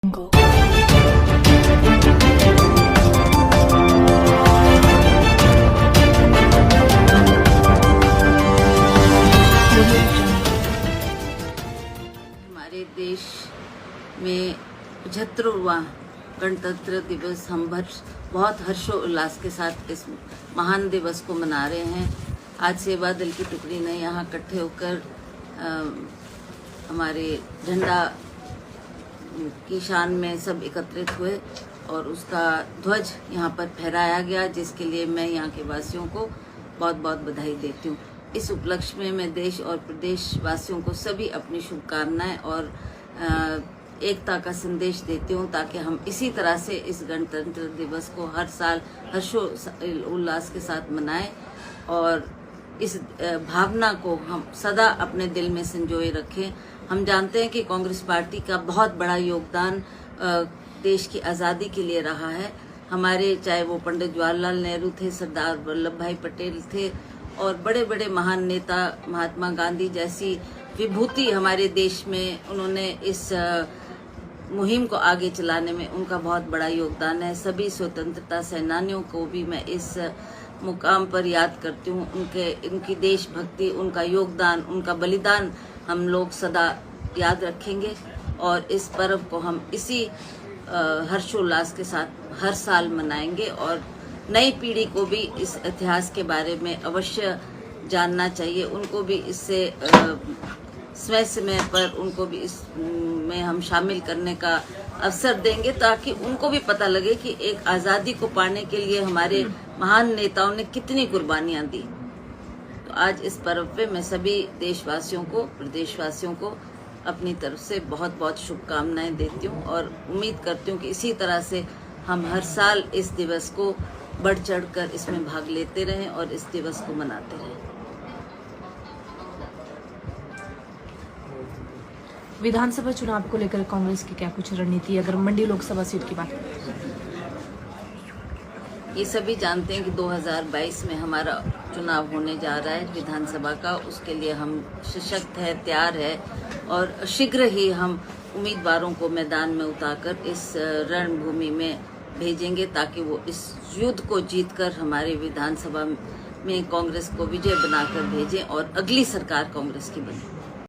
हमारे देश में 75वां गणतंत्र दिवस हम बहुत हर्षोल्लास के साथ इस महान दिवस को मना रहे हैं। आज सेवा दल की टुकड़ी ने यहाँ इकट्ठे होकर हमारे झंडा की शान में सब एकत्रित हुए और उसका ध्वज यहाँ पर फहराया गया, जिसके लिए मैं यहाँ के वासियों को बहुत बहुत बधाई देती हूँ। इस उपलक्ष्य में मैं देश और प्रदेश वासियों को सभी अपनी शुभकामनाएं और एकता का संदेश देती हूँ, ताकि हम इसी तरह से इस गणतंत्र दिवस को हर साल हर्षोल्लास के साथ मनाएं और इस भावना को हम सदा अपने दिल में संजोए रखें। हम जानते हैं कि कांग्रेस पार्टी का बहुत बड़ा योगदान देश की आज़ादी के लिए रहा है। हमारे चाहे वो पंडित जवाहरलाल नेहरू थे, सरदार वल्लभ भाई पटेल थे और बड़े बड़े महान नेता महात्मा गांधी जैसी विभूति हमारे देश में उन्होंने इस मुहिम को आगे चलाने में उनका बहुत बड़ा योगदान है। सभी स्वतंत्रता सेनानियों को भी मैं इस मुकाम पर याद करती हूँ। उनकी देशभक्ति, उनका योगदान, उनका बलिदान हम लोग सदा याद रखेंगे और इस पर्व को हम इसी हर्षोल्लास के साथ हर साल मनाएंगे और नई पीढ़ी को भी इस इतिहास के बारे में अवश्य जानना चाहिए। उनको भी इससे समय पर उनको भी इसमें हम शामिल करने का अवसर देंगे, ताकि उनको भी पता लगे कि एक आज़ादी को पाने के लिए हमारे महान नेताओं ने कितनी कुर्बानियां दी। तो आज इस पर्व पे मैं सभी देशवासियों को, प्रदेशवासियों को अपनी तरफ से बहुत बहुत शुभकामनाएं देती हूँ और उम्मीद करती हूँ कि इसी तरह से हम हर साल इस दिवस को बढ़ चढ़कर इसमें भाग लेते रहें और इस दिवस को मनाते रहें। विधानसभा चुनाव को लेकर कांग्रेस की क्या कुछ रणनीति है, अगर मंडी लोकसभा सीट की बात करें? ये सभी जानते हैं कि 2022 में हमारा चुनाव होने जा रहा है विधानसभा का। उसके लिए हम सशक्त है, तैयार है और शीघ्र ही हम उम्मीदवारों को मैदान में उतारकर इस रणभूमि में भेजेंगे, ताकि वो इस युद्ध को जीतकर हमारे विधानसभा में कांग्रेस को विजय बनाकर भेजें और अगली सरकार कांग्रेस की बने।